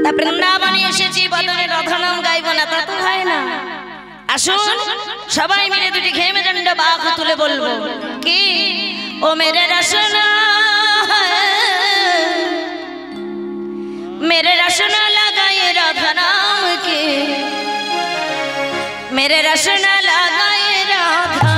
তা বৃন্দাবনে এসেছি বদলে রাধা নাম গাইব না তা তো হয় না। আসুন সবাই মিলে দুটি খেমেদণ্ড বাঘ তুলে বলবো কি ও মেরে রসনা मेरे रसना लगाए राधा नाम के मेरे रसना लगाए राधा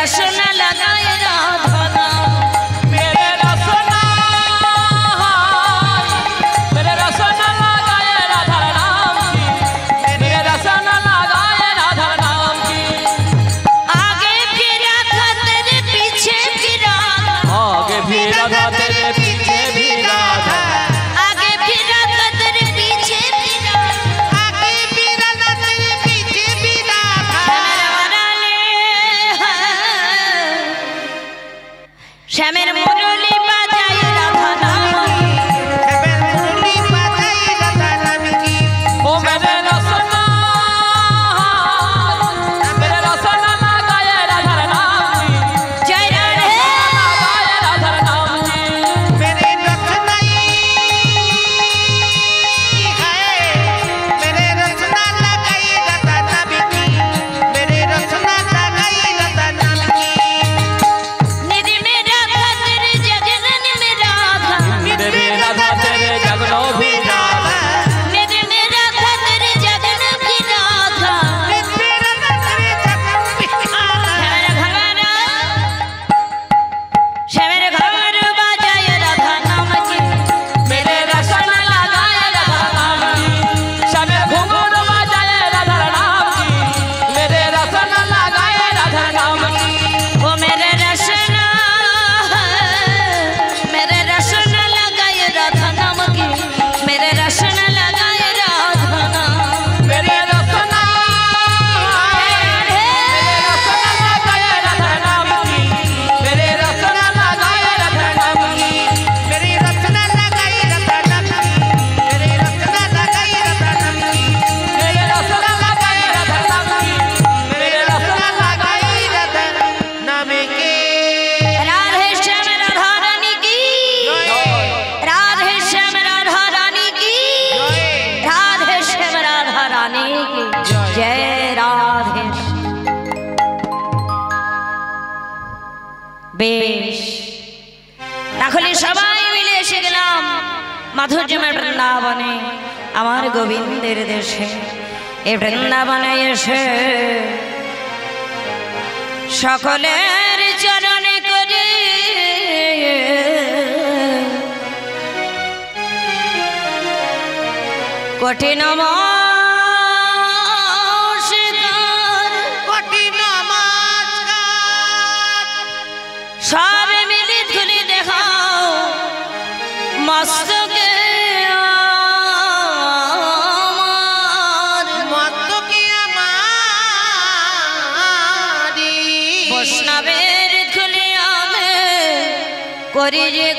रसना लगाए राधा मेरे रसना मेरे रसना लगाए राधा नाम की मेरे रसना लगाए राधा नाम की आगे फिरा था तेरे पीछे फिरा आगे फिरा था तेरे पीछे फिरा आगे फिरा था तेरे पीछे फिरा आगे फिरा था तेरे पीछे फिरा श्यामेर मुरली बजाए राधा नाम श्यामेर मुरली बजाए राधा नाम की ओ मेरे रसना लगाए राधा नाम की जय राधे लगाए राधा नाम की मेरे रसना है मेरे रसना लगाए राधा नाम की मेरे रसना लगाए राधा नाम की निधि मेरा तेरे जगनो भी राधा निधि मेरा था तेरे जगन भी राधा निधि मेरा था तेरे जगन भी राधा श्यामेर घर बजाए राधा नाम की मेरे रसना लगाए राधा नाम की श्यामेर घुंघरू बजाए राधा नाम की मेरे रसना लगाए राधा नाम की वो मेरे रसना लगाए राधा नाम की मेरे रसना लगाए राधा नाम मेरे रसना लगाए राधा नाम की मेरे रसना लगाए राधा नाम की मेरी रसना लगाए राधा नाम की मेरे रसना लगाए राधा नाम की मेरे रसना लगाए राधा नाम की मेरे रसना लगाए राधा नाम की राधे श्याम राधा रानी की राधे श्याम राधा रानी की राधे श्याम राधा रानी की जय राधे বেশ তাহলে সবাই মিলে এসে গেলাম মাধুর্যময় বৃন্দাবনে আমার গোবিন্দের দেশে এই বৃন্দাবনে এসে সকলের চরণে করে কোটি নমস্কার কোটি নমস্কার সব মিলি ধুলি দেখাও মস্তকে আমার মস্তকে আমার বৈষ্ণবের ধুলি আমি করি যে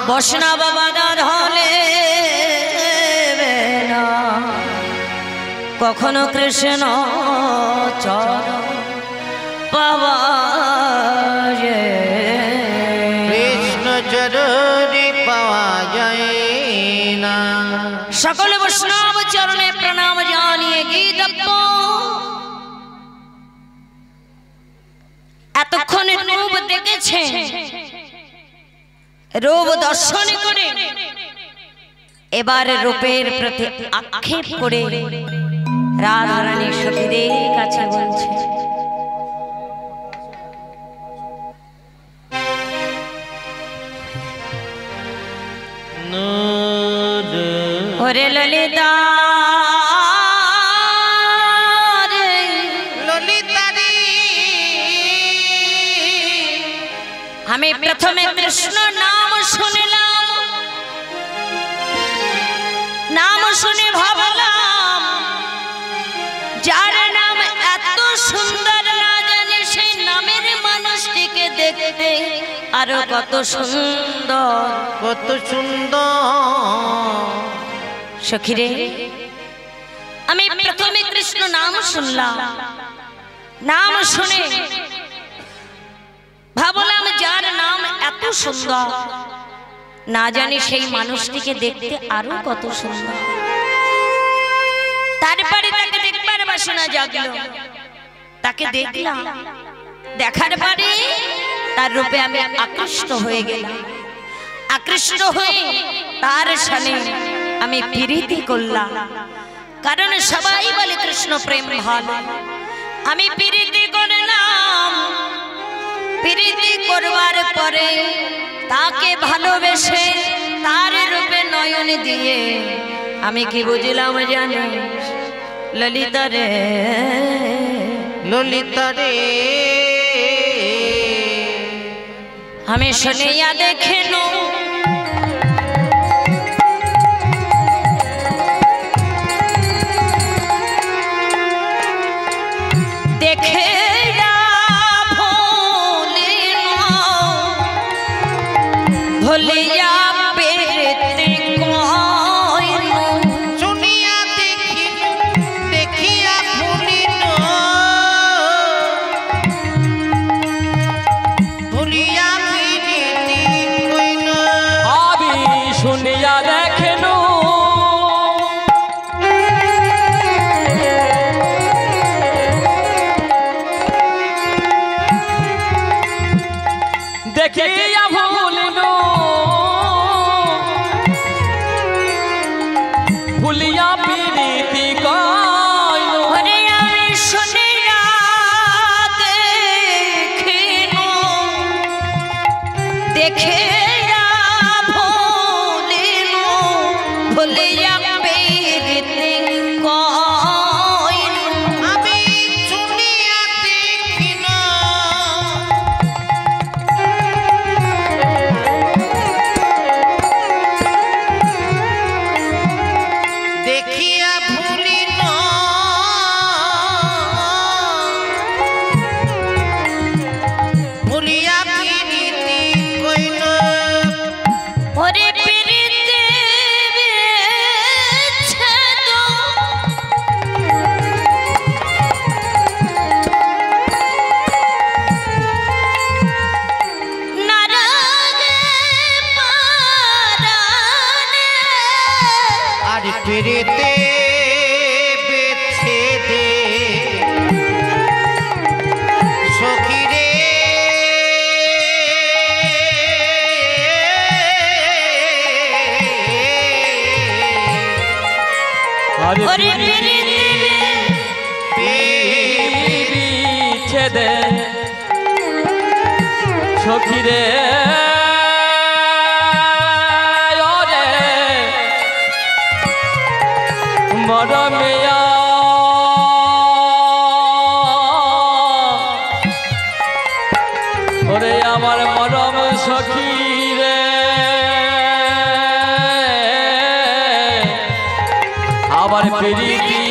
বৈষ্ণব বাদার হলে না কখনো কৃষ্ণ চরণ পাওয়া কৃষ্ণ চরণে পাওয়া যায় না সকল বৈষ্ণব চরণে প্রণাম জানিয়ে গীতব্য এতক্ষণ রূপ দেখেছে রূপ দর্শন করে এবার রূপের প্রতি আক্ষেপ করে রাধা রানী সখীদের কাছে বলছে ওরে ললিতা আমি প্রথমে কৃষ্ণ নাম শুনলাম, দেখতে আরো কত সুন্দর, কত সুন্দর। সখীরে আমি প্রথমে কৃষ্ণ নাম শুনলাম, নাম শুনে ভাবলাম যার নাম এত সুন্দর, না জানি সেই মানুষটিকে দেখতে আরো কত সুন্দর। তারপরে তাকে দেখবার বাসনা জাগলো, তাকে দেখলাম, দেখার পরে তার রূপে আমি আকৃষ্ট হয়ে গেলাম। আকৃষ্ট হয়ে তার সাথে আমি প্রীতি করলাম, কারণ সবাই বলে কৃষ্ণ প্রেম ভালো। আমি প্রীতি করলাম, প্রীতি করবার পরে তাকে ভালোবেসে তার রূপে নয়ন দিয়ে আমি কি বুঝলাম জানিস ললিতা রে, ললিতা রে, আমি শুনিয়া দেখে নো দেখে ভুলিয়া পেতে শুনিয়া দেখি দেখিয়া ভুলিল, ভুলিয়া প্রীতি কইল। আমি শুনিয়া দেখেন দেখিয়া ভুলিল, ভুলিয়া প্রীতি কইল। ওরে আমি শুনিয়া দেখিল, দেখে ভুলিল, ভুলিয়া পেতে কইল। আমি শুনিয়া দেখিল, দেখিয়া ভুলিল, ভুলিয়া প্রীতি কইল। ওরে প্রীতি বিচ্ছেদ নারাগে পারানে, আর ফিরেতে বেছে দে সখীরে, আরে ওরে প্রীতি বিচ্ছেদে সখীরে, ওরে মরমিয়া ওরে আমার মরম সখীরে, আবার প্রীতি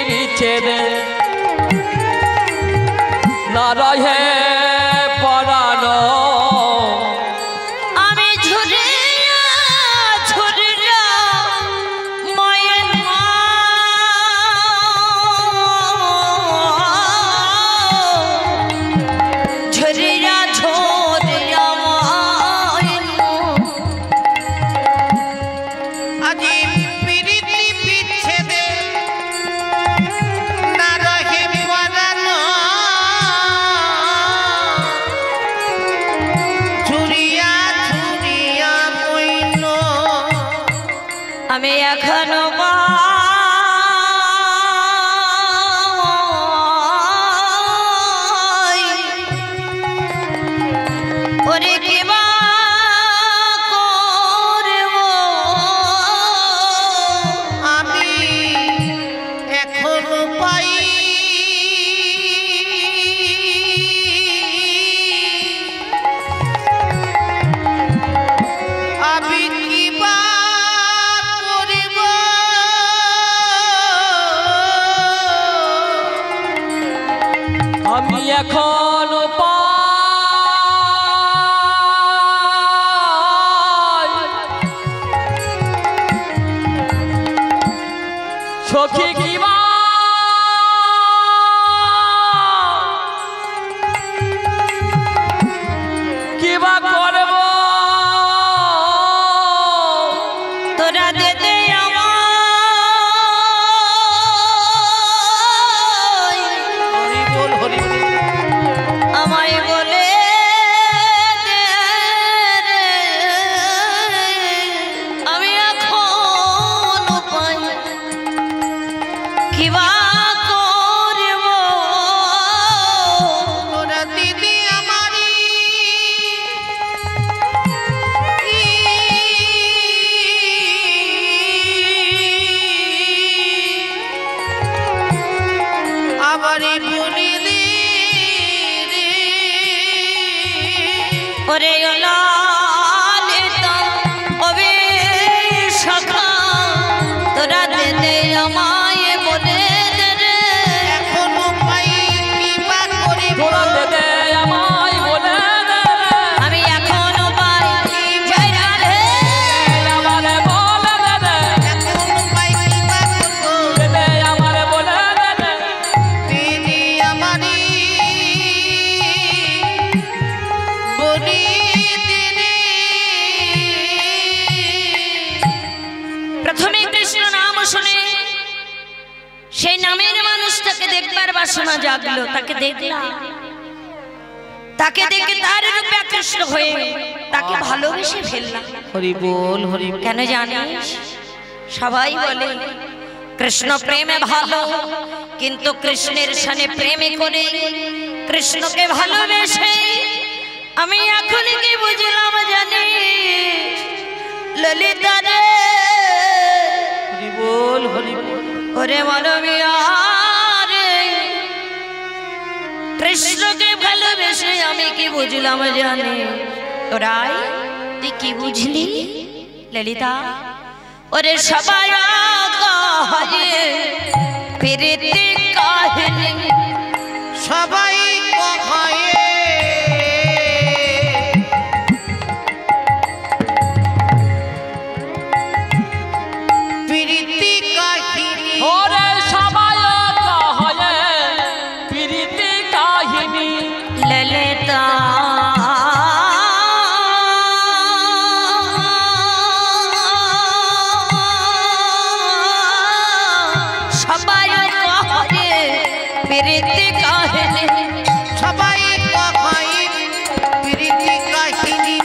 বিচ্ছেদে না রহে পরানো। আমি ঝুরিয়া ঝুরিয়া ময়ন ঝুরিয়া ঝরিয়া ময়ন, আজি প্রীতি বিচ্ছেদে না রহে পরানো, ঝুরিয়া ঝুরিয়া মইল। আমি এখনো ওরে কেবা করব, আমি এখনো পাই আমি কিবা করিব সখী কিবা কিবা করব তোরা দে দে আমায় বলে দে রে, আমি এখন উপায় কিবা করব তোরা দিদি আমারি আমারি বলি দি রে ওরে লালিতা ওবে সখা তোরা দে দে আমায় বলে দে রে, এখন উপায় কিবা করিব তোরা দে দে আমায় বলে দে আমি এখন উপায় যাই না রে, আমারে বলে দে দে এখন উপায় কিবা করব দে দে আমারে বলে দে দে দিদি আমারি বলি দি রে প্রথমে কৃষ্ণ নাম শুনে সেই নামের মানুষটাকে দেখবার বাসনা জাগলো, তাকে দেখলাম, তাকে দেখে তার রূপে আকৃষ্ট হয়ে তাকে ভালোবেসে ফেললাম। হরি বল হরি বল। কেন জানিস? সবাই বলে কৃষ্ণ প্রেমে ভালো, কিন্তু কৃষ্ণের সানে প্রেমে করে কৃষ্ণকে ভালোবেসে আমি এখন কি বুঝলাম জানিস ললিতা রে, হরি বল হরি বল। ওরে মানবিয়া রে, কৃষ্ণকে ভালোবেসে আমি কি বুঝলাম জানি তোরাই তুই কি বুঝলি ললিতা? ওরে সবাই কাহে প্রীতি কাহিনী, সবাই কহে প্রীতি কাহিনী ওরে সবাই কহে প্রীতি কাহিনী ললিতা সবাই কহে প্রীতি কাহিনী, সবাই কহে প্রীতি কাহিনী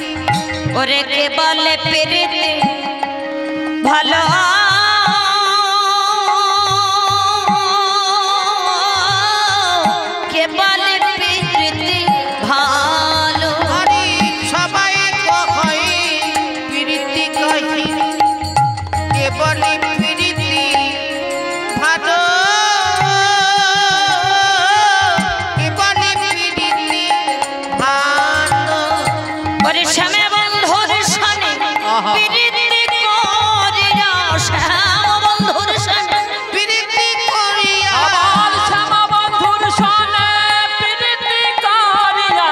ওরে কে বলে প্রীতি ভালো কে বলে প্রীতি ভালো, হরি সবাই কহে প্রীতি কাহিনী কেবল প্রীতি ভালো কেবল প্রীতি ভালো ওরে শ্যামে বন্ধুর সানে প্রীতি করিয়া, শ্যাম বন্ধুর সানে প্রীতি করিয়া আমার শ্যামা বন্ধুর সনে প্রীতি করিয়া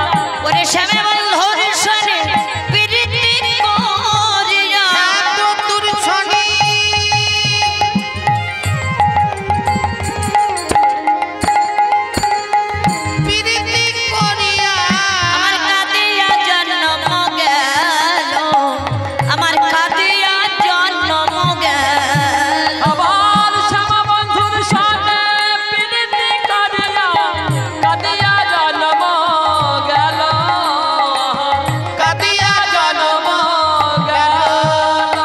ওরে শ্যামে বন্ধুর সানে প্রীতি করিয়া, তোর শনি প্রীতি করিয়া আমার কাঁদিয়া জন্ম গেল, আমার কাঁদিয়া জন্ম গেল, আমার শ্যামা বন্ধুর সনে প্রীতি করিয়া কাঁদিয়া জন্ম গেল কাঁদিয়া জন্ম গেল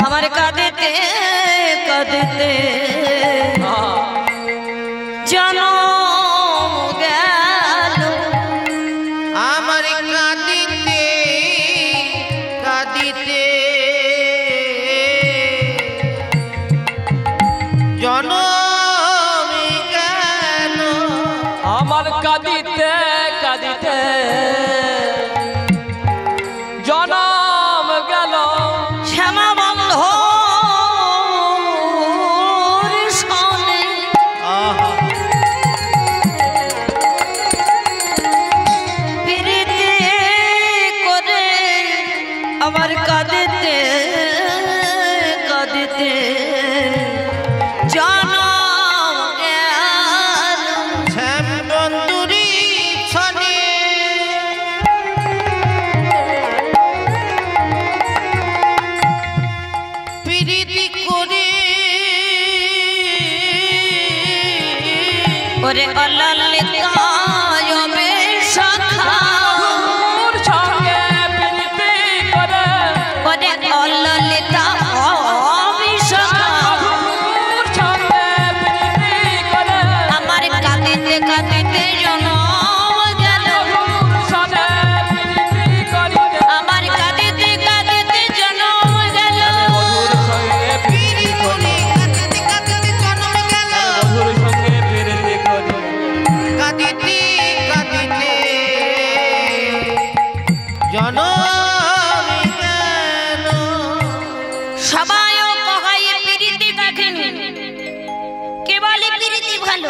আমার কাঁদিতে কাঁদিতে জন্ম গেল, আমার কাঁদিতে কাঁদিতে জনমে গেল আমার কাঁদিতে কাঁদিতে জনম গেল শ্যামা বন্ধুর প্রীতি করে ওরে অললিতায়বে সখা বন্ধুর সঙ্গে প্রীতি করে ওরে অললিতা হবে সখা বন্ধুর সঙ্গে প্রীতি করে আমার কাঁদিতে কাঁদিতে জনম গেল সনে প্রীতি করিতে আমার কাঁদিতে কাঁদিতে জনম গেল বন্ধুর সঙ্গে প্রীতি করে কাঁদিতে কাঁদিতে জন্ম গেল বন্ধুর সঙ্গে প্রীতি করে কাঁদিতে কাঁদিতে জন্ম গেল সবাইও কহাই প্রীতি দেখেন কে বলে প্রীতি ভালো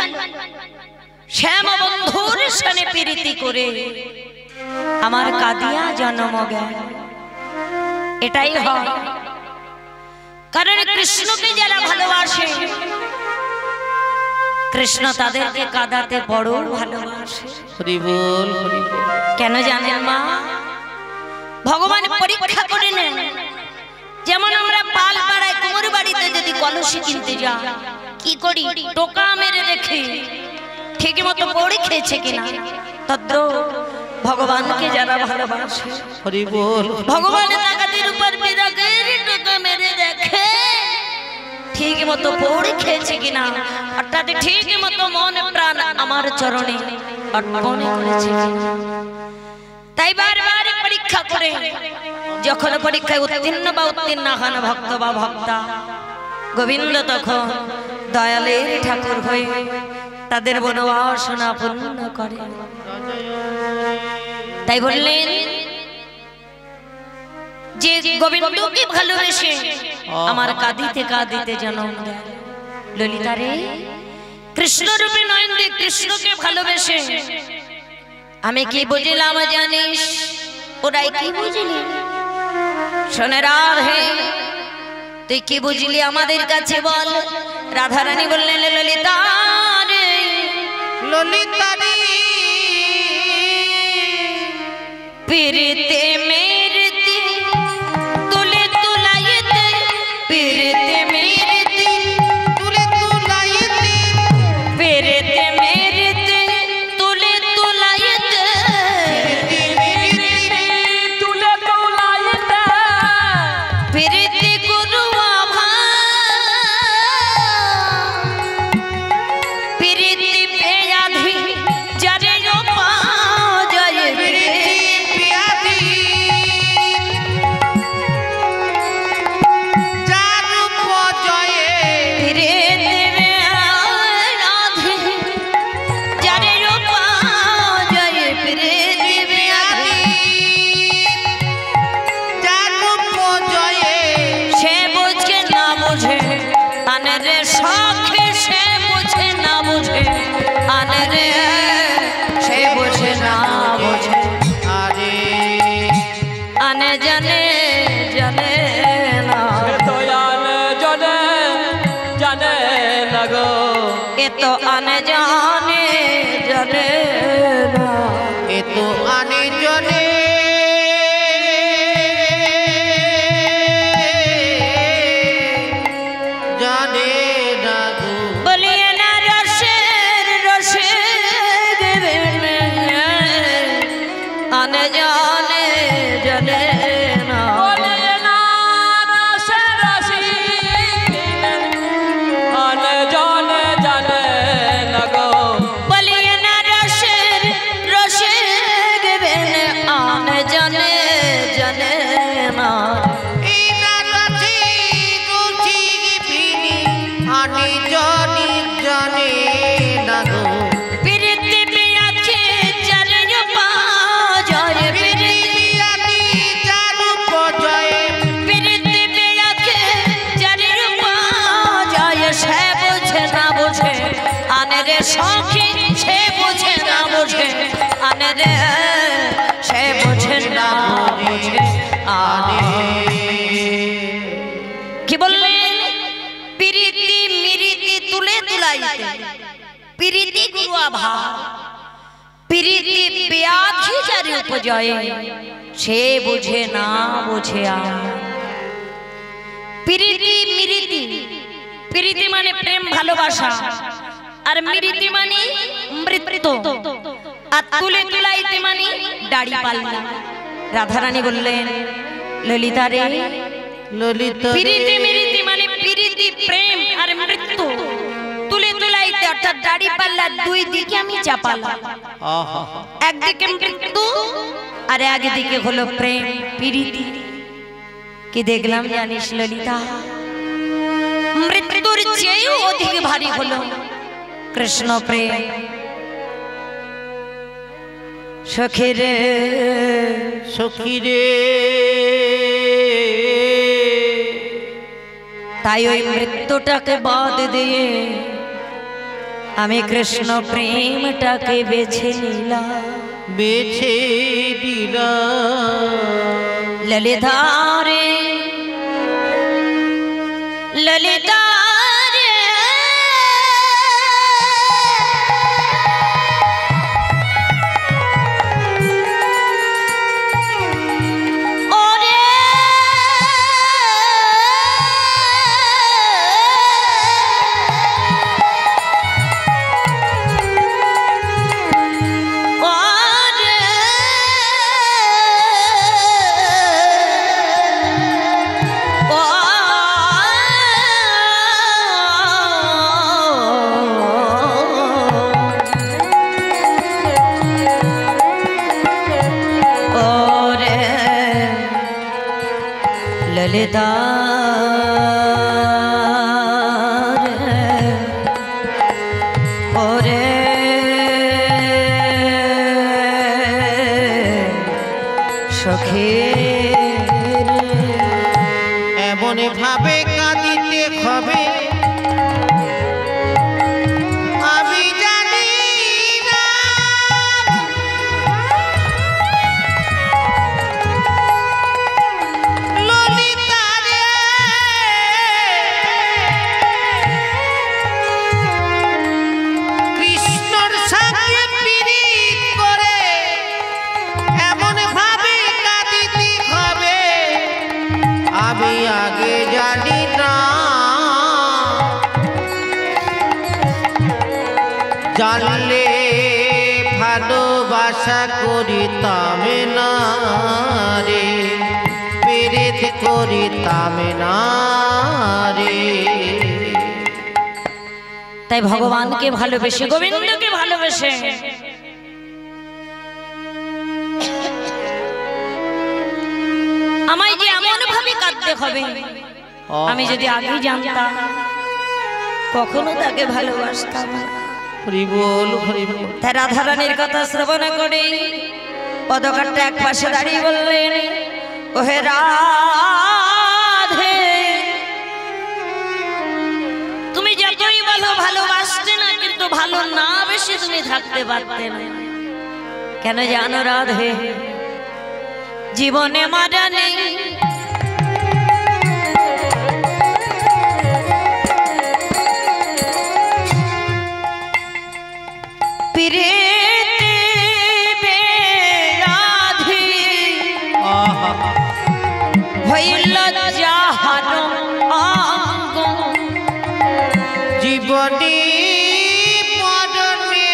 শ্যাম বন্ধুর সনে প্রীতি করে আমার কাঁদিয়া জন্ম গেল এটাই হয় কারণ কৃষ্ণকে যারা ভালোবাসে কৃষ্ণ তাদেরকে কাঁদাতে বড় ভালোবাসে হরি বল হরি বল কেন জানেন মা ভগবান পরীক্ষা করে নেন যেমন আমরা পাল পাড়ায় কুমোর বাড়িতে যদি কলসি কিনতে যাই কি করি টোকা মেরে দেখি ঠিক মতো পড়ে খেয়েছে কিনা তদ্র ভগবানকে যারা ভালোবাসে হরি বল ভগবান তাকাদের উপর বিরাগের টোকা মেরে দেখে ঠিক মতো পড়ে খেয়েছে কিনা অর্থাৎ ঠিক মতো মন প্রাণ আমার চরণে অর্পণ করেছে কিনা তাই বারবার পরীক্ষা করে যখন পরীক্ষায় উত্তীর্ণ বা উত্তীর্ণ হন ভক্ত বা ভক্তা গোবিন্দ তখন দয়ালের ঠাকুর হয়ে তাদের মনোবাসনা পূর্ণ করে তাই বললেন যে গোবিন্দকে ভালোবেসে আমার কাঁদিতে কাঁদিতে জন্ম দেয় ললিতা রে কৃষ্ণ রূপে নয়ন দিয়ে কৃষ্ণকে ভালোবেসে আমি কি বুঝলাম জানিস ওরাই কি বুঝলি শোনে রাধে তুই কি বুঝলি আমাদের কাছে বল রাধারানী বললেন ললিতা রে ললিতা রে পীড়িতে মেরতি তুলে তুলাইতে পীড়িতে মেরতি তুলে তুলাইতে পীড়িতে মেরতি তুলে তুলাইতে তুলে তুলাইতে পীড়িতি গুরুয়া ভা পীড়িতি বেয়াধি যারে পা জয় প্রীতি প্রিয়াদি যার পজয়ে পীড়িতি বেয়াধি যারে পা জয় পীড়িতি বেয়াধি যার পজয়ে সে বুঝে না বুঝে আনে রে সখে সে বুঝে না বুঝে আনে রে সে বুঝে না বুঝে আরে আনে জানে জানে না দয়াল জনে জানে না গো এ তো আনে জানে জানে না এ তো আনে জনে জানে না গো বলিয়ে না রসের রসে দেবে আনে জানে জানে না বলে না রসে রসি আনে জনে জানে না গো বলিয়ে না রসের রসে দেবে আনে জানে জানে না এই না রাজি রুচি বিনি আনে জনি জানে না গো প্রীতি বিয়াখে যারে পা জয় প্রীতি প্রিয়াদি যার পজয়ে প্রীতি বিয়াখে যারে পা জয় সে বুঝে না বুঝে আনে রে সখী সে বুঝে না বুঝে আনে রে সে বুঝে না বুঝে আনে কি বললেন প্রীতি মিরিতি তুলে তুলাইতে প্রীতি গুরু আভা প্রীতি ব্যাধি যারে উপজয়ে সে বুঝে না বুঝে প্রীতি মিরিতি, প্রীতি মানে প্রেম ভালোবাসা, আর মিরিতি মানে মৃত্যু, আর তুলে তুলাইতে মানে দাড়ি পাল্লা। রাধারানী বললেন ললিতা রে, ললিতা প্রীতি মিরিতি মানে প্রীতি প্রেম আর মৃত্যু, তুলে তুলাইতে অর্থাৎ দাড়ি পাল্লা দুই দিকে আমি চাপালাম। একদিকে মৃত্যু আর একদিকে হলো প্রেম প্রীতি। কি দেখলাম জানিস ললিতা? মৃত্যুর চেয়েও অধিক ভারী হলো কৃষ্ণ প্রেম। সখী রে, সখী রে, তাই ওই মৃত্যুটাকে বাদ দিয়ে আমি কৃষ্ণ প্রেমটাকে বেছে নিলাম, বেছে দিলাম। ললিতা রে, ললিতা রে, ওরে ललिता ओरे सखी এমন ভাবে কাঁদিতে হবে আমি জানি না, ললিতা রে, কৃষ্ণর সঙ্গে পীড়িত করে এমন ভাবে কাঁদিতে হবে আমি আগে জানি না, জানলে ভালোবাসা করিতাম না রে, পীড়িত করিতাম না রে। তাই ভগবানকে ভালোবেসে, গোবিন্দকে ভালোবেসে আমায় যে এমন ভাবে কাঁদতে হবে, আমি যদি আগেই জানতাম কখনো তাকে ভালোবাসতাম না। হরি বল, হরি বল। তাই রাধারানীর কথা শ্রবণ করে পদকারটা এক পাশে দাঁড়িয়ে বললেন, ওহে রাধে, তুমি যতই বলো ভালোবাসতে না, কিন্তু ভালো না বেশি তুমি থাকতে পারতে না। কেন জানো রাধে? জীবনে মারা নেই, পিরেতে বেরাধি হইল যাহার অঙ্গ, জীবনে মরণে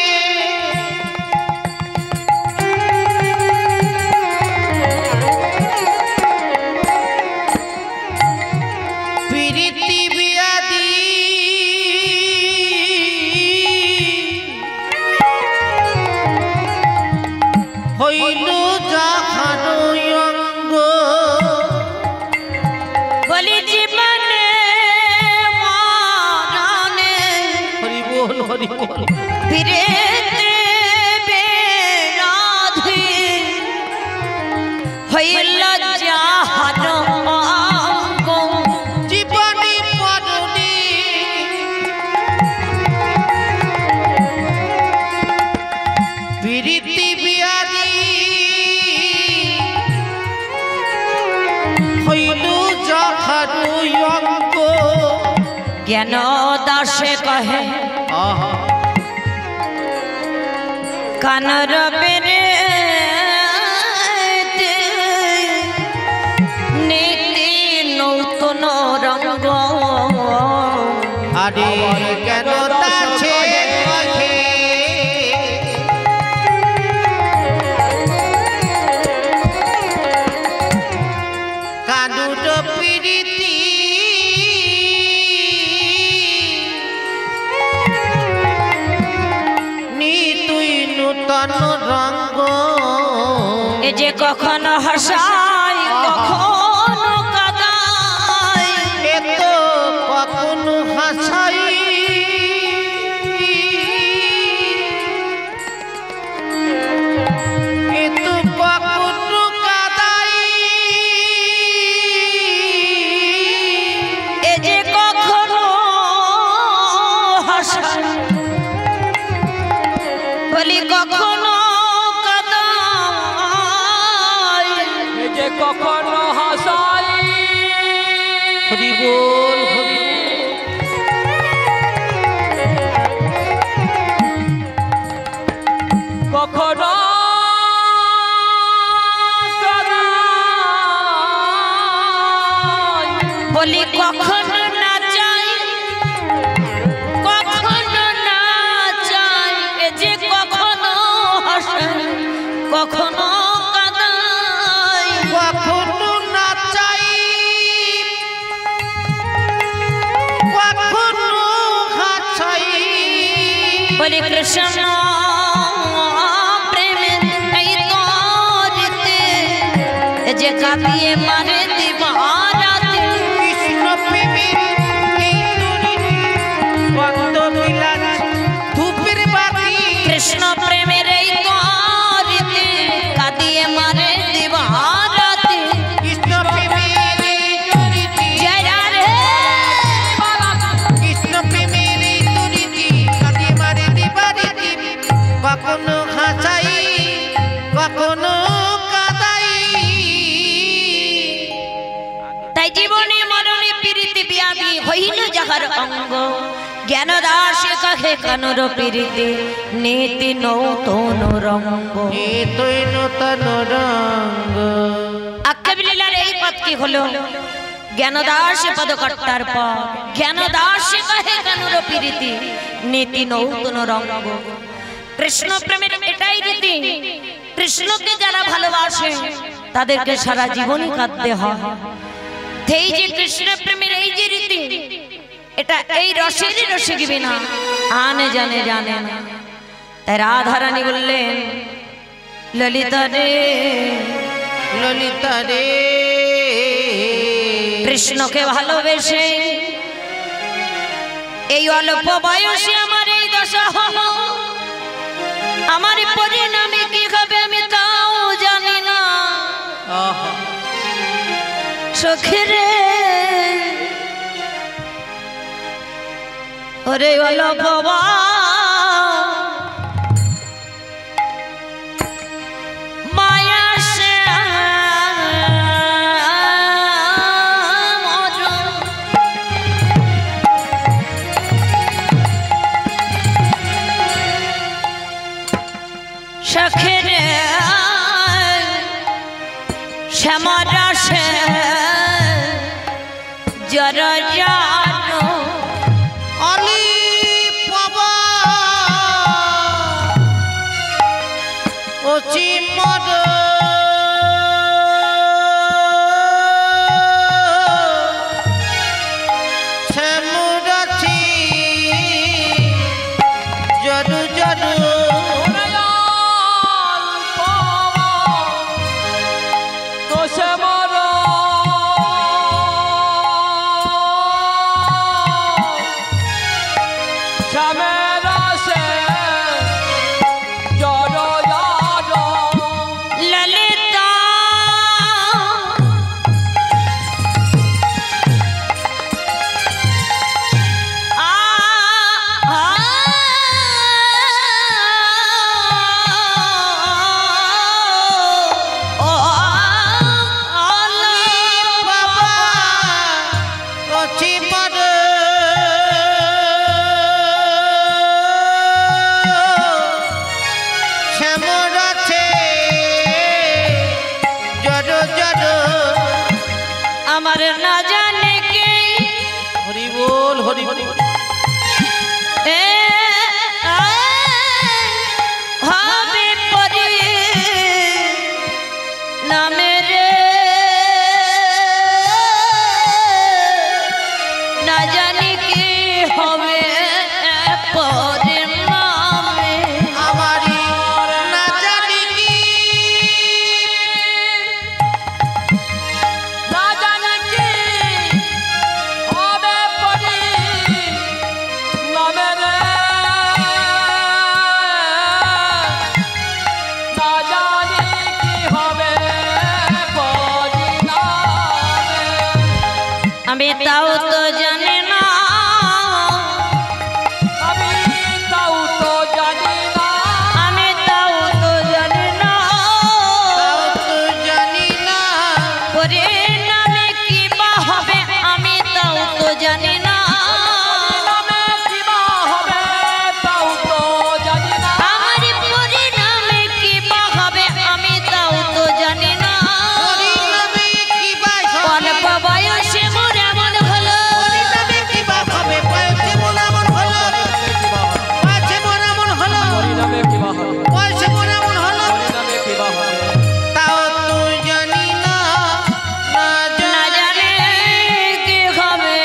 প্রীতি বিয়াদি হইল যাহার অঙ্গ, বলি জীবনে মরণে হরি বল, হরি বল। পিরেতে বেরাধি হইল যাহার অঙ্গ, জীবনে মরণে প্রীতি বিয়াদি হইল যাহার অঙ্গ। জ্ঞান দাসে কহে কানর বেরে নীতি নূতন রঙ্গ আরে কেন তাছে কহে কানুর প্রীতি নি তুই নূতন রঙ্গ এ যে কখনো হাসাই কখনো কাদাই এ তো কখনো হাসাই এ তো কখনো কাদাই এ যে কখনো হাসাই বলি কখনো কাদাই এ যে কখনো হাসাই হরি বল হরি কখনো কাদাই। বলি কখনো না চাই কখনো না চাই এ যে কখনো হাসাই কখনো কাদাই কখনো না চাই কখনো হাসাই বলি কৃষ্ণ প্রেমের এই তরিতে এ যে কাঁদিয়ে মারে দিবারাতে কৃষ্ণ প্রেমের এই তরিতে কত বিলাস ধূপের বাতি কৃষ্ণ প্রেমের এই তরিতে কাঁদিয়ে মারে দিবারাতে কৃষ্ণ প্রেমের এই তরিতে জয় রাধে কৃষ্ণ প্রেমের এই তরিতে কাঁদে মারে দিবারিতি কখনো হাসাই কখনো কাদাই তাই জীবনে মরণে প্রীতি ব্যাধি হইল যাহার অঙ্গ জ্ঞান দাসে কাহে কানুর প্রীতি নীতি নৌতন রঙ্গ এ তুই নূতন রঙ্গ আক্ষেপলীলার এই পদ কি হলো জ্ঞানদাস পদকর্তার পর জ্ঞানদাস কাহে কানুর প্রীতি নীতি নৌতন রঙ্গ কৃষ্ণ প্রেমের এটাই রীতি কৃষ্ণকে যারা ভালোবাসে তাদেরকে সারা জীবনই কাঁদতে হয় এই যে কৃষ্ণ প্রেমের এই যে রীতি এটা এই রসেরই রসিক বিনা আনে জানে জানে না তাই রাধারানী বললেন ললিতা রে ললিতা রে কৃষ্ণকে ভালোবেসে এই অল্প বয়সে আমার এই দশা হলো আমার পরিণামে কি হবে আমি তাও জানি না আহা সখীরে ওরে অল্প মায়া সে সখীরে শ্যামরা সে জর জানো অলি পাবা ওচি মদ শ্যামরাছি জরু জরু তো সে মর শ্যামেরা সে জড় জড় ললিতা আমার না জানে কে না জানি কি হবে পরিণামে আমারই না জানি কি না জানি কি হবে পরি নামে রে না জানি কি হবে পরি নামে আমি তাও তো জানি না আমি তাও তো জানি না আমি তাও তো জানি না তাও তো জানি না পরিণামে কি বা হবে আমি তাও তো জানি না নামে কি বা হবে তাও তো জানি না আমার পরিণামে কি বা হবে আমি তাও তো জানি না পরিণামে কি বা অল্প বয়সে মোর এমন হলো পরিণামে কি বা হবে বয়সে মোর এমন হলো বয়সে মোর এমন হলো পরিণামে কি বা হবে বয়সে মোর এমন হলো পরিণামে কি বা হবে তাও তো জানি না না না জানি জানে কি হবে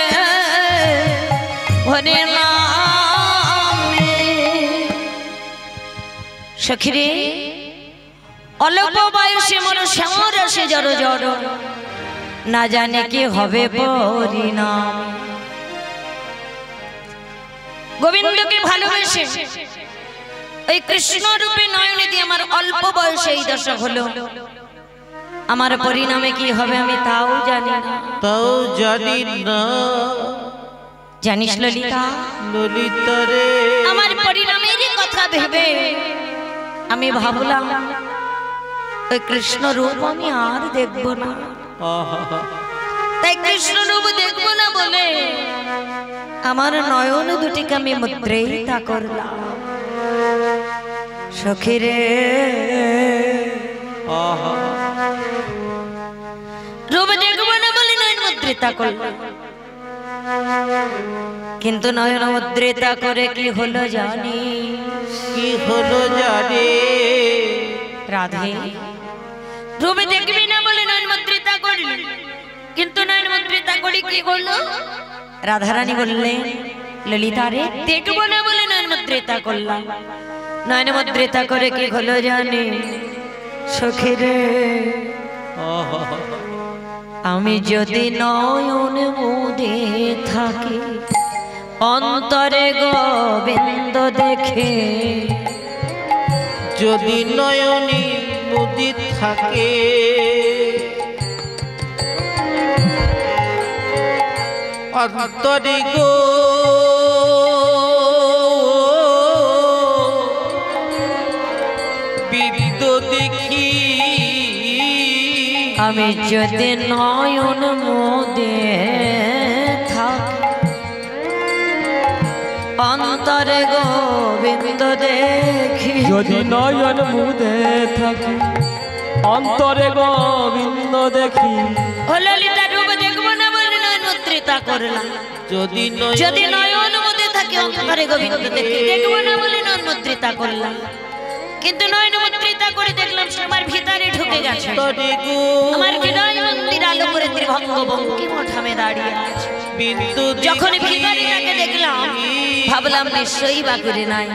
পরিণামে সখিরে অল্প বয়সে মোর শ্যামর আসে জড় জড় না জানে কি হবে পরিণাম গোবিন্দকে ভালোবেসে ওই কৃষ্ণ রূপে নয়নে দিয়ে আমার অল্প বয়সে এই দশা হলো আমার পরিণামে কি হবে আমি তাও জানি না তাও জানি না জানিস ললিতা ললিতা রে আমার পরিণামের কথা ভেবে আমি ভাবলাম ওই কৃষ্ণ রূপ আমি আর দেখব না আহা তাই কৃষ্ণ রূপ দেখব না বলে আমার নয়ন দুটিকে আমি মুদ্রিতা করলাম সখিরে আহা রূপ দেখব না বলে নয়ন মুদ্রিতা করলাম কিন্তু নয়ন মুদ্রিতা করে কি হলো জানি কি হলো জানে রাধে রূপে দেখবি না বলে নয়ন মুদ্রিতা করলি কিন্তু নয়ন মুদ্রিতা করি কি করলো রাধারানী বললেন ললিতা রে দেখবো না বলে নয়ন মুদ্রিতা করলাম নয়ন মুদ্রিতা করে কি হলো জানি সখী রে আহা আমি যদি নয়ন মুদে থাকি অন্তরে গোবিন্দ দেখে যদি নয়নী মুদিত থাকে অন্তরে গো বিদ্য দেখি আমি যদি নয়ন মুদে থাকি অন্তরে গোবিন্দ দেখি যদি নয়ন মুদে থাকি অন্তরে গোবিন্দ দেখি ও ললিতা রূপ দেখবো না বলে নয়ন মুদ্রিতা করলাম যদি যদি নয়ন মুদে থাকি অন্তরে গোবিন্দ দেখি দেখবো না বলে নয়ন মুদ্রিতা করলাম কিন্তু নয়ন মুদ্রিতা করে দেখলাম সে আমার ভিতরে ঢুকে গেছে নয়নতরে গো আমার হৃদয় মন্দির আলো করে ত্রিভঙ্গ বঙ্কিম ঠামে দাঁড়িয়ে আছে বিন্দু যখন ভিখারি তাকে দেখলাম ভাবলাম নিশ্চয়ই বাকুরে নাই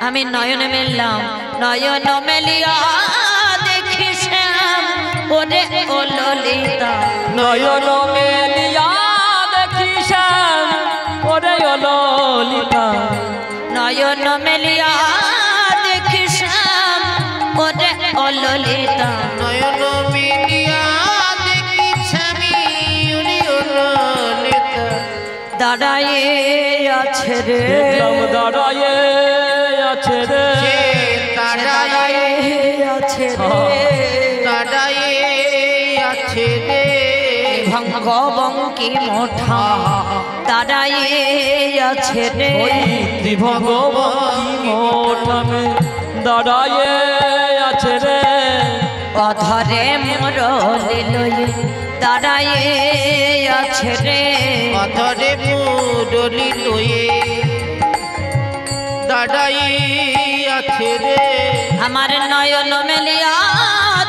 আমি নয়নে মেললাম নয়ন মেলিয়া দেখি শ্যাম ওরে ও ললিতা নয়ন মেলিয়া দেখি শ্যাম ওরে ও ললিতা নয়ন মেলিয়া দেখি শ্যাম ওরে ও ললিতা নয়ন মিলিয়া দেখি স্বামী উনি ললিতা দাঁড়ায়ে আছে রে দেখলাম দাঁড়ায়ে আছে রে সে দাঁড়ায়ে আছে রে দাঁড়ায়ে আছে রে ভঙ্গ বঙ্কি মোঠা দাঁড়ায়ে আছে রে ভগবতী মোঠামে দাঁড়ায়ে আছে রে অধরে মরলে লয়ে দাঁড়ায়ে আছে রে অধরে মুরলি লয়ে দাঁড়াই আছে রে আমার নয়ন মেলিয়া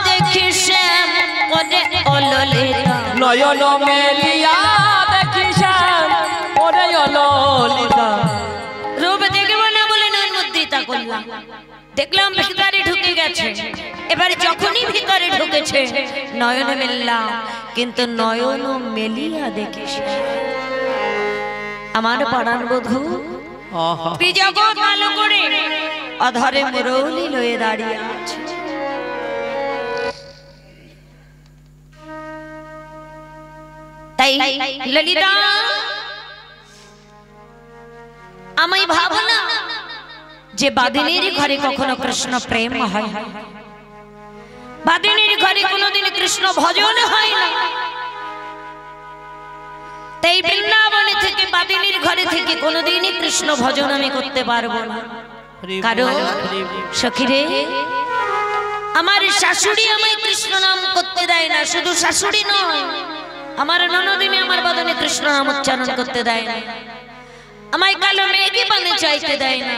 দেখি শ্যাম ওরে ও ললিতা নয়ন মেলিয়া দেখি শ্যাম ওরে দেখলাম ভিতরে ঢুকে গেছে। এবার যখনই ভিতরে ঢুকেছে নয়ন মেললাম, কিন্তু নয়ন মেলিয়া দেখিস আমার পরাণ বধূ জগৎ আলো করে অধরে মুরলি লয়ে দাঁড়িয়ে আছে। তাই ললিতা আমি ভাবো না যে বাদিনীর ঘরে কখনো কৃষ্ণ প্রেম হয়, বাদিনীর ঘরে কোনোদিন কৃষ্ণ ভজন হয় না। তাই বৃন্দাবনে থেকে বাদিনীর ঘরে থেকে কোনোদিনই কৃষ্ণ ভজন আমি করতে পারবো না। কারণ সখীরে আমার শাশুড়ি আমায় কৃষ্ণ নাম করতে দেয় না। শুধু শাশুড়ি নয়, আমার ননদিনী আমার বদনে কৃষ্ণ নাম উচ্চারণ করতে দেয় না। আমায় কালো মেঘে পানে চাইতে দেয় না,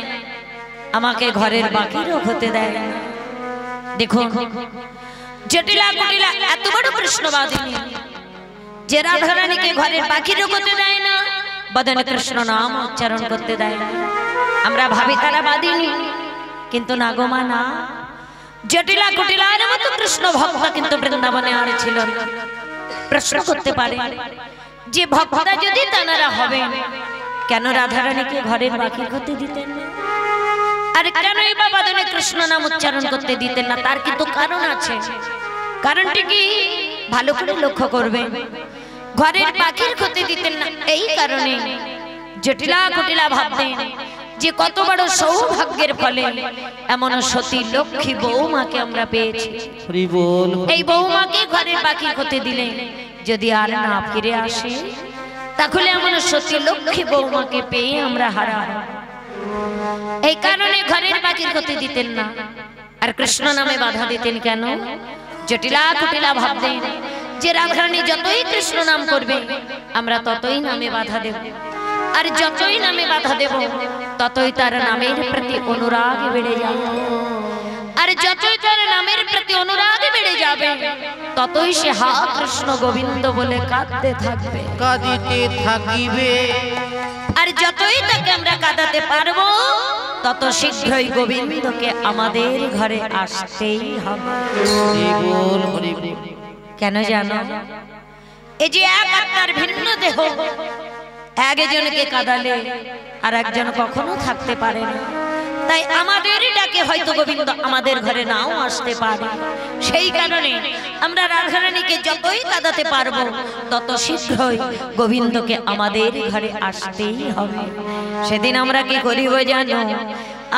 আমাকে ঘরের বাকিরও হতে দেয় না। দেখো জটিলা কুটিলা এত বড় কৃষ্ণবাদিনী যে রাধারানীকে ঘরের বাকিরও করতে দেয় না, বদনে কৃষ্ণ নাম উচ্চারণ করতে দেয় না। আমরা ভাবি তারা বাদিনী, কিন্তু না গো মা না। জটিলা কুটিলার মতো কৃষ্ণ ভক্ত কিন্তু বৃন্দাবনে আর ছিল না। প্রশ্ন করতে পারে যে ভক্তরা যদি তানারা হবে, কেন রাধারানীকে ঘরের বাকি করতে দিতেন না? আর কেন এই বাবাদনে কৃষ্ণ নাম উচ্চারণ করতে দিতেন না? তার কিন্তু কারণ আছে। কারণটি কি ভালো করে লক্ষ্য করবে। ঘরের পাখির ক্ষতি দিতেন না এই কারণে জটিলা কুটিলা ভাবতেন যে কত বড় সৌভাগ্যের ফলে এমন সতী লক্ষ্মী বৌমাকে আমরা পেয়েছি। এই বৌমাকে ঘরের পাখির ক্ষতি দিলে যদি আর না ফিরে আসে, তাহলে এমন সতী লক্ষ্মী বৌমাকে পেয়ে আমরা হারা। এই কারণে ঘরের পাখির ক্ষতি দিতেন না। আর কৃষ্ণ নামে বাধা দিতেন কেন? জটিলা কুটিলা ভাবতেন যে রাধারানী যতই কৃষ্ণ নাম করবে আমরা ততই নামে বাধা দেব, আর যতই নামে বাধা দেব ততই তার নামের প্রতি অনুরাগ বেড়ে যাবে। আর যতই তার নামের প্রতি অনুরাগ বেড়ে যাবে ততই সে হা কৃষ্ণ গোবিন্দ বলে কাঁদতে থাকবে, কাঁদিতে থাকিবে। আর যতই তাকে আমরা কাঁদাতে পারবো তত শীঘ্রই গোবিন্দকে আমাদের ঘরে আসতেই হবে। কেন জানো? এই যে এক আত্মার ভিন্ন দেহ, একজনকে কাঁদালে আর একজন কখনো থাকতে পারে না। তাই আমাদের ডাকে হয়তো গোবিন্দ আমাদের ঘরে নাও আসতে পারে। সেই কারণে আমরা রাধারানীকে যতই কাঁদাতে পারবো তত শীঘ্রই গোবিন্দকে আমাদের ঘরে আসতেই হবে। সেদিন আমরা কি করিব জানো?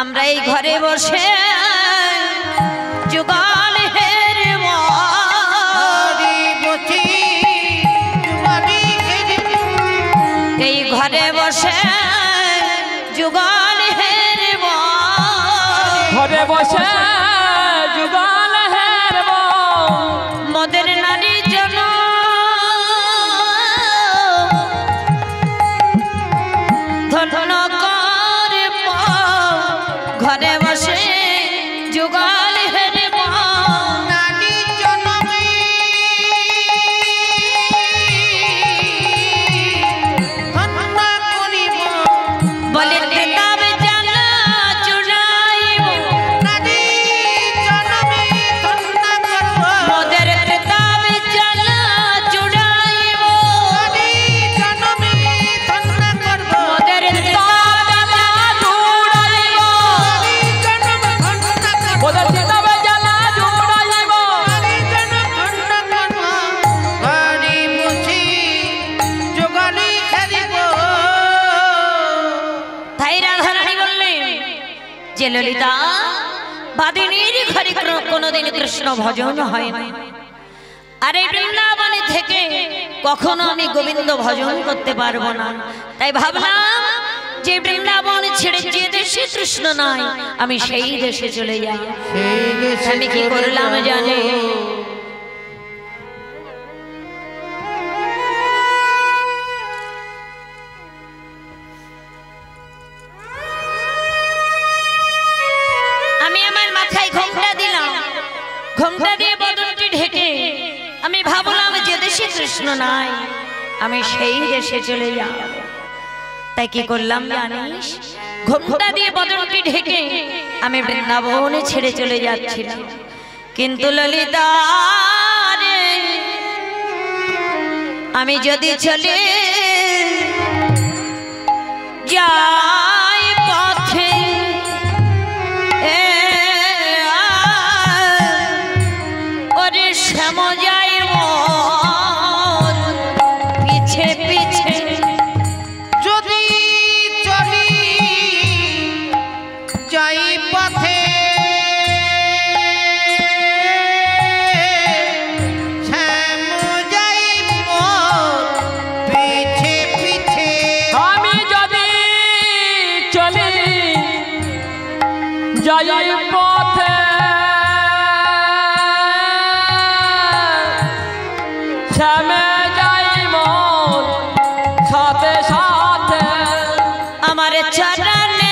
আমরা এই ঘরে বসে যুগল হেরব, এই ঘরে বসে যুগল হেরব, ঘরে বসে যুগল হেরব, মদের নারী জন ধন্য করব, ঘরে বসে যুগল হেরব, নারী জনমে ধন্য করিব, বলে তেতাব জ্বালা চুড়াইব, নারী জনমে ধন্য করব, মদের তেতাব জ্বালা চুড়াইব, নারী জনমে ধন্য করব, মদের তেতাব জ্বালা চুড়াইব, নারী জনম ধন্য করব, ওদের চিতাবে জ্বালা জুড়াইব, নারী জনম ধন্য করব, ঘরে বসে যুগলি খেলিব। তাই রাধারানী বললেন যে ললিতা, বাদিনীর ঘরে কোনোদিন কৃষ্ণ ভজন হয় না। আর এই বৃন্দাবনে থেকে কখনো আমি গোবিন্দ ভজন করতে পারবো না। তাই ভাবলাম যে বৃন্দাবন ছেড়ে যে দেশে কৃষ্ণ নাই আমি সেই দেশে চলে যাই। সেই দেশে আমি কি করলাম জানে? আমি আমার মাথায় ঘোমটা দিলাম, ঘোমটা দিয়ে বদনটি ঢেকে আমি ভাবলাম যে দেশে কৃষ্ণ নাই আমি সেই দেশে চলে যাব। তাই কি করলাম জানিস? ঘোমটা দিয়ে বদনটি ঢেকে আমি বৃন্দাবনে ছেড়ে চলে যাচ্ছিলাম। কিন্তু ললিতা রে, আমি যদি চলে যাই পথে ওরে শ্যাম যাই মোর পিছে পিছে, যদি চলি যাই পথে শ্যাম যাই মোর পিছে পিছে, আমি যদি চলি যাই পথে শ্যামে যাই মোর সাথে সাথে, আমার চরণে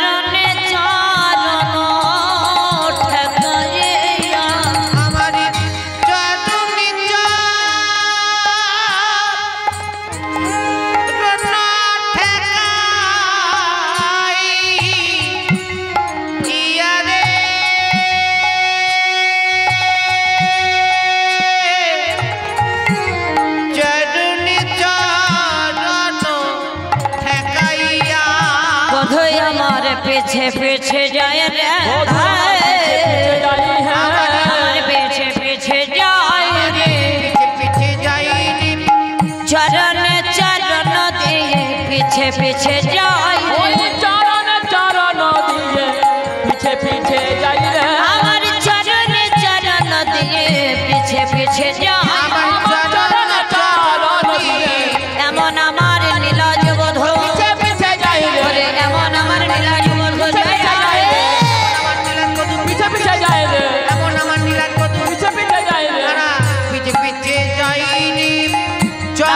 চরণে চরণ ঠেকাইয়া, আমার চরণে চরণ ঠেকাই ইয়ারে, চরণে চরণ ঠেকাইয়া, বোধহয় আমার পিছে পিছে যায় রে, আমার পিছে পিছে যায় রে, পিছে যাই চরণে চরণ দিয়ে পিছে পিছে যায় ওই রে, চরণ চরণ দিয়ে পিছে পিছে যাই রে, আমার চরণে চরণ দিয়ে পিছে পিছে যায়, আমার চরণ চরণ দিয়ে এমন আমার নীলাজ বোধ, পিছে পিছে যাই রে, এমন আমার নীলাজ বোধ আমার নীলার কদু পিছে পিছে যাই রে, এমন আমার নীলার কদু পিছে পিছে যাই রে, পিছে পিছে যাইনি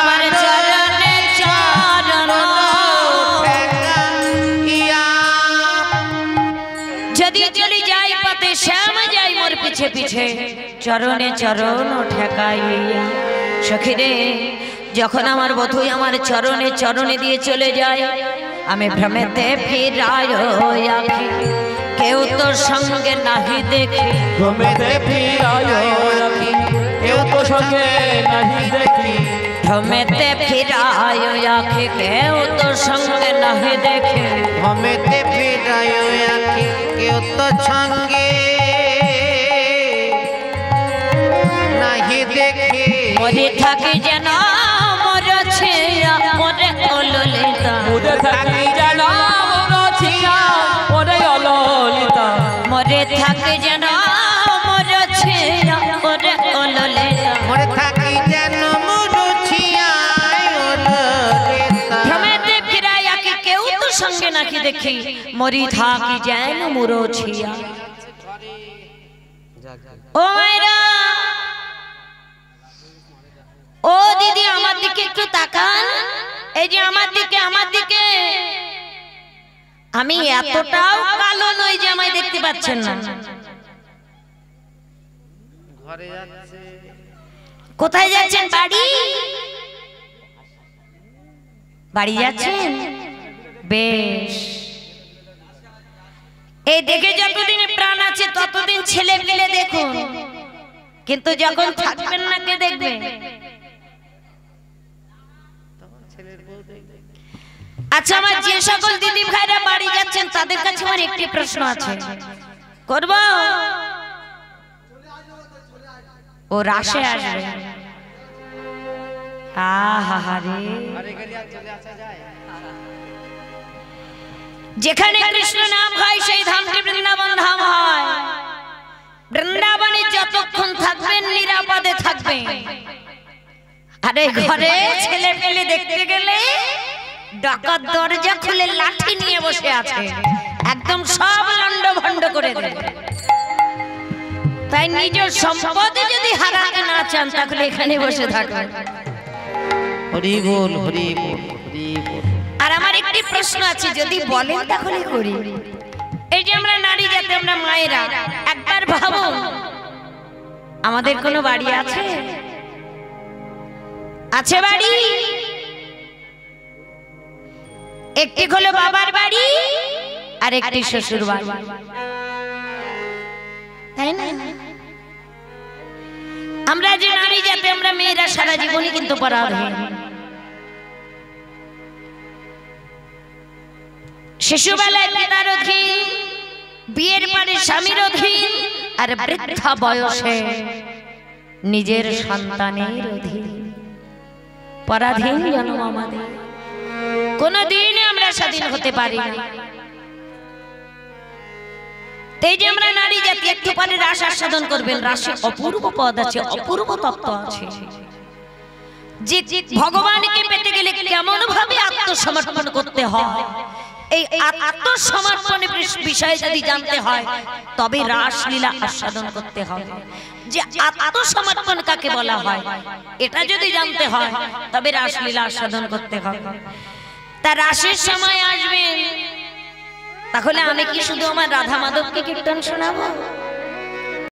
আমার চরণে চরণ, যদি চলি যাই পথে শ্যাম যাই মোর পিছে পিছে, চরণে চরণ ঠেকাইয়া। সখী রে, যখন আমার বধূ আমার চরণে চরণে দিয়ে চলে যায়, আমি ভ্রমেতে ফিরায় আখি, কেউ তোর সঙ্গে নাহি দেখি, ঘুমেতে ফিরায় রাখি, কেউ তো সঙ্গে নাহি দেখি, ভ্রমেতে ফিরায় আখি, কেউ তোর সঙ্গে নাহি দেখি, হমেতে ফিরায় আখি কেউ তো সঙ্গে নাহি দেখে, মরে থাকি যেন মরছে মরে অললিতা, মুদে থাকি জানা রচিয়া ওরে অললিতা, মরে থাকি যেন মরছে মরে অললিতা, মরে থাকি যেন মুরুছিয়ায় ওলরেতা, ভ্রমেতে ফিরাইয়া কি কেউ তো সঙ্গে নাকি দেখি, মরি থাকি যেন মুরছিয়া। ও মায়েরা, ও দিদি আমার দিকে একটু তাকান, এই যে আমার দিকে আমার দিকে, আমি এতটাও কালো নই যে আমায় দেখতে পাচ্ছেন না। ঘরে যাচ্ছে কোথায় যাচ্ছেন? বাড়ি বাড়ি যাচ্ছেন? বেশ, এই দেখে যতদিন প্রাণ আছে ততদিন ছেলে পেলে দেখুন, কিন্তু যখন থাকবেন না কে দেখবে? আচ্ছা, আমার যে সকল দিদি ভাইরা বাড়ি যাচ্ছেন তাদের কাছে আমার একটি প্রশ্ন আছে, করব? ও রাশে আসবে। আহারে, যেখানে কৃষ্ণ নাম হয় সেই ধামটি বৃন্দাবন ধাম হয়। বৃন্দাবনে যতক্ষণ থাকবেন নিরাপদে থাকবেন। আরে ঘরে ছেলে পেলে দেখতে গেলে ডাকাত দরজা খুলে লাঠি নিয়ে বসে আছে, একদম সব লন্ড ভন্ড করে দেবে। তাই নিজের সম্পদে যদি হারাতে না চান তাহলে এখানে বসে থাকবেন। হরি বল হরি বল হরি বল। আর আমার একটি প্রশ্ন আছে, যদি বলেন তাহলে করি। এই যে আমরা নারী জাতি, আমরা মায়েরা, একবার ভাবো আমাদের কোনো বাড়ি আছে? আছে বাড়ি? একটি হলো বাবার বাড়ি আর একটি শ্বশুর বাড়ি, তাই না? আমরা যে নারী জাতি, আমরা মেয়েরা সারা জীবনই কিন্তু পরাধীন। শিশুবেলায় পিতার অধীন, বিয়ের পরে স্বামীর অধীন, আর বৃদ্ধা বয়সে নিজের সন্তানের অধীন। পরাধীন জন্ম আমাদের, কোনদিন আমরা স্বাধীন হতে পারি না। এই যে আমরা নারী জাতি, একটু পরে রাস আস্বাদন করবেন। রাসে অপূর্ব পদ আছে, অপূর্ব তত্ত্ব আছে। যে ভগবানকে পেতে গেলে কেমন ভাবে আত্মসমর্পণ করতে হয়, এই আত্মসমর্পণের বিষয়ে যদি জানতে হয় তবে রাসলীলা আস্বাদন করতে হবে। যে আত্মসমর্পণ কাকে বলা হয় এটা যদি জানতে হয় তবে রাসলীলা আস্বাদন করতে হবে। তা রাসের সময় আসবেন, তাহলে আমি কি শুধু আমার রাধা মাধবকে কীর্তন শোনাবো?